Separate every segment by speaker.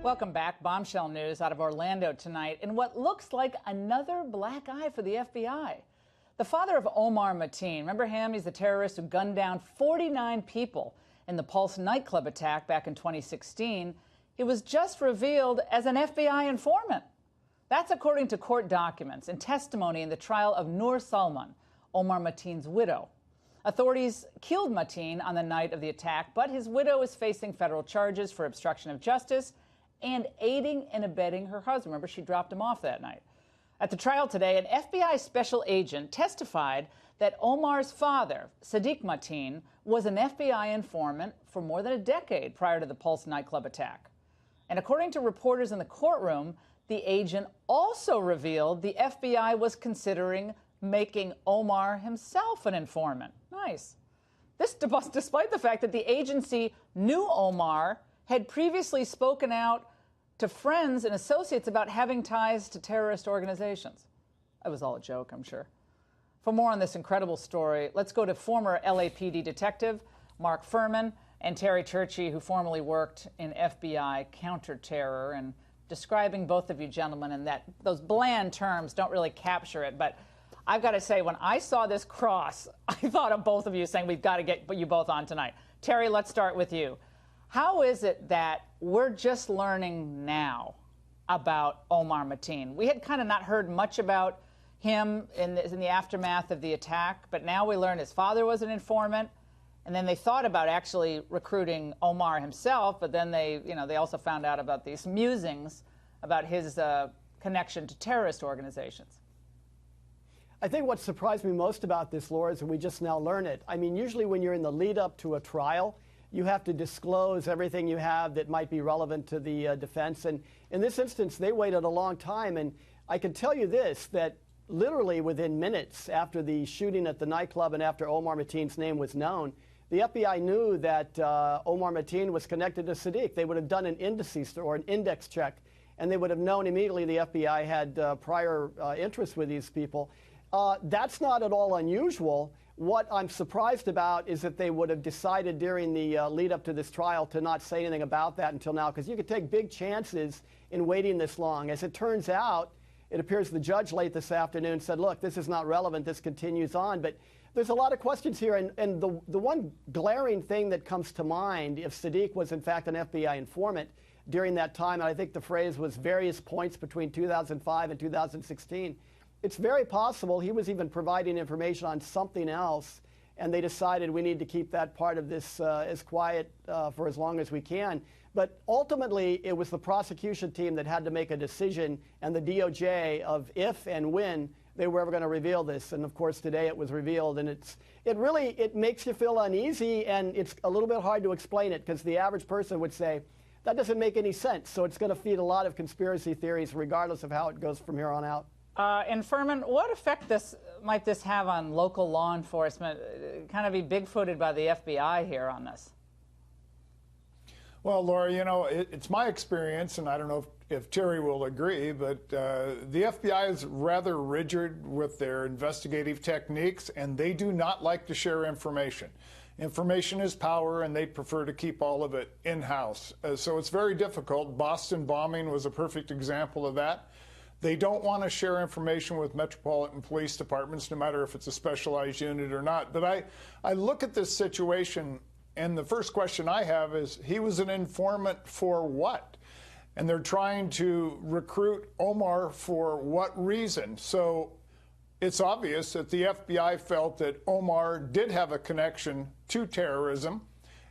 Speaker 1: Welcome back. Bombshell news out of Orlando tonight in what looks like another black eye for the FBI. The father of Omar Mateen, remember him? He's the terrorist who gunned down 49 people in the Pulse nightclub attack back in 2016. He was just revealed as an FBI informant. That's according to court documents and testimony in the trial of Noor Salman, Omar Mateen's widow. Authorities killed Mateen on the night of the attack, but his widow is facing federal charges for obstruction of justice and aiding and abetting her husband. Remember, she dropped him off that night. At the trial today, an FBI special agent testified that Omar's father, Sadiq Mateen, was an FBI informant for more than a decade prior to the Pulse nightclub attack. And according to reporters in the courtroom, the agent also revealed the FBI was considering making Omar himself an informant. Nice. This despite the fact that the agency knew Omar had previously spoken out to friends and associates about having ties to terrorist organizations. It was all a joke, I'm sure. For more on this incredible story, let's go to former LAPD detective Mark Fuhrman and Terry Turchie, who formerly worked in FBI counterterror, and describing both of you gentlemen in that those bland terms don't really capture it. But I've got to say, when I saw this cross, I thought of both of you saying, we've got to get you both on tonight. Terry, let's start with you. How is it that we're just learning now about Omar Mateen? We had kind of not heard much about him in the aftermath of the attack, but now we learn his father was an informant, and then they thought about actually recruiting Omar himself, but then they also found out about these musings about his connection to terrorist organizations.
Speaker 2: I think what surprised me most about this, Laura, is that we just now learn it. I mean, usually when you're in the lead up to a trial, you have to disclose everything you have that might be relevant to the defense. And in this instance, they waited a long time. And I can tell you this, that literally within minutes after the shooting at the nightclub and after Omar Mateen's name was known, the FBI knew that Omar Mateen was connected to Sadiq. They would have done an indices or an index check, and they would have known immediately the FBI had prior interest with these people. That's not at all unusual. What I'm surprised about is that they would have decided during the lead up to this trial to not say anything about that until now, because you could take big chances in waiting this long. As it turns out, it appears the judge late this afternoon said, look, this is not relevant, this continues on. But there's a lot of questions here, and the one glaring thing that comes to mind, if Sadiq was in fact an FBI informant during that time, and I think the phrase was various points between 2005 and 2016, it's very possible he was even providing information on something else, and they decided we need to keep that part of this as quiet for as long as we can. But ultimately, it was the prosecution team that had to make a decision, and the DOJ, of if and when they were ever going to reveal this. And of course, today it was revealed, and it makes you feel uneasy, and it's a little bit hard to explain it, because the average person would say, that doesn't make any sense. So it's going to feed a lot of conspiracy theories, regardless of how it goes from here on out.
Speaker 1: And Fuhrman, what effect might this have on local law enforcement? Kind of be big-footed by the FBI here on this.
Speaker 3: Well, Laura, you know, it's my experience, and I don't know if Terry will agree, but the FBI is rather rigid with their investigative techniques, and they do not like to share information. Information is power, and they prefer to keep all of it in-house. So it's very difficult. Boston bombing was a perfect example of that. They don't want to share information with metropolitan police departments, no matter if it's a specialized unit or not. But I look at this situation, and the first question I have is, he was an informant for what? And they're trying to recruit Omar for what reason? So it's obvious that the FBI felt that Omar did have a connection to terrorism,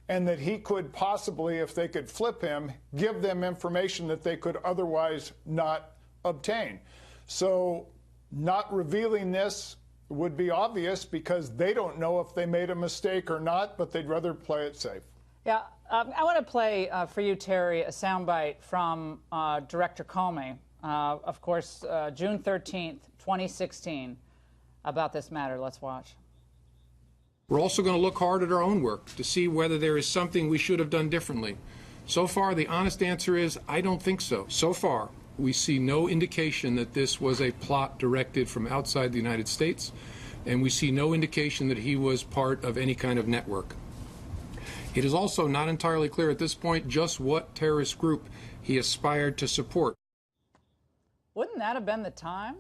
Speaker 3: and that he could possibly, if they could flip him, give them information that they could otherwise not obtain. So not revealing this would be obvious, because they don't know if they made a mistake or not, but they'd rather play it safe.
Speaker 1: Yeah, I want to play for you, Terry, a soundbite from Director Comey, of course, June 13th, 2016, about this matter. Let's watch.
Speaker 4: We're also going to look hard at our own work to see whether there is something we should have done differently. So far, the honest answer is, I don't think so. So far, we see no indication that this was a plot directed from outside the United States, and we see no indication that he was part of any kind of network. It is also not entirely clear at this point just what terrorist group he aspired to support.
Speaker 1: Wouldn't that have been the time,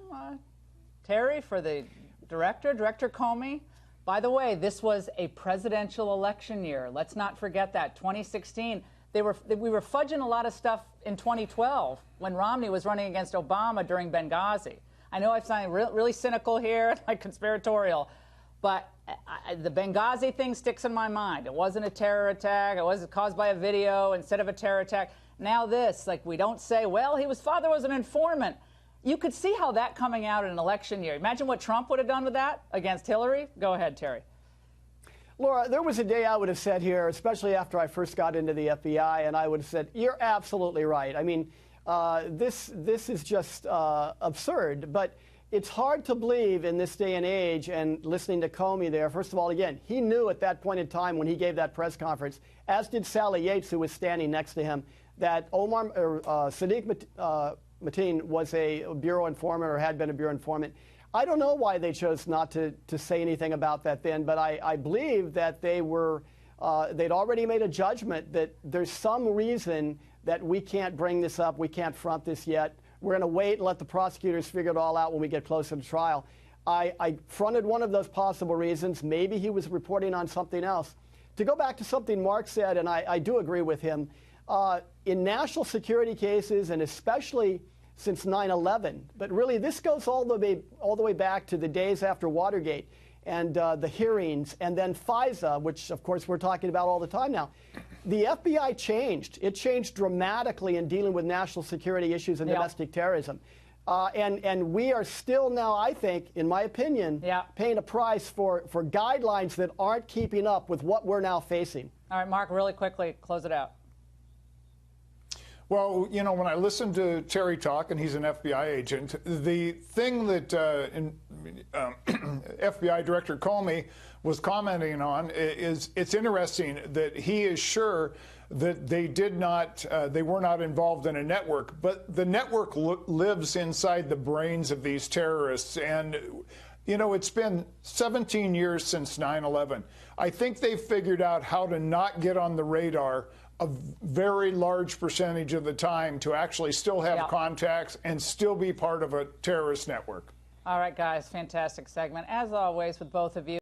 Speaker 1: Terry, for the Director Comey? By the way, this was a presidential election year. Let's not forget that. 2016, we were fudging a lot of stuff in 2012 when Romney was running against Obama during Benghazi. I know I'm sounding really cynical here, like conspiratorial, but the Benghazi thing sticks in my mind. It wasn't a terror attack. It was caused by a video instead of a terror attack. Now this, like, we don't say, well, his father was an informant. You could see how that coming out in an election year. Imagine what Trump would have done with that against Hillary. Go ahead, Terry.
Speaker 2: Laura, there was a day I would have said here, especially after I first got into the FBI, and I would have said, you're absolutely right. I mean, this is just absurd, but it's hard to believe in this day and age, and listening to Comey there, first of all, again, he knew at that point in time when he gave that press conference, as did Sally Yates, who was standing next to him, that Sadiq Mateen was a bureau informant or had been a bureau informant. I don't know why they chose not to say anything about that then, but I believe that they'd already made a judgment that there's some reason that we can't bring this up, we can't front this yet. We're going to wait and let the prosecutors figure it all out when we get closer to trial. I fronted one of those possible reasons. Maybe he was reporting on something else. To go back to something Mark said, and I do agree with him, in national security cases, and especially since 9/11, but really this goes all the way back to the days after Watergate and the hearings, and then FISA, which of course we're talking about all the time now. The FBI changed. It changed dramatically in dealing with national security issues and domestic terrorism. And we are still now, I think, in my opinion, paying a price for guidelines that aren't keeping up with what we're now facing.
Speaker 1: All right, Mark, really quickly, close it out.
Speaker 3: Well, you know, when I listen to Terry talk, and he's an FBI agent, the thing that FBI Director Comey was commenting on is it's interesting that he is sure that they were not involved in a network, but the network lives inside the brains of these terrorists. And, you know, it's been 17 years since 9/11. I think they've figured out how to not get on the radar a very large percentage of the time to actually still have contacts and still be part of a terrorist network.
Speaker 1: All right, guys, fantastic segment, as always, with both of you.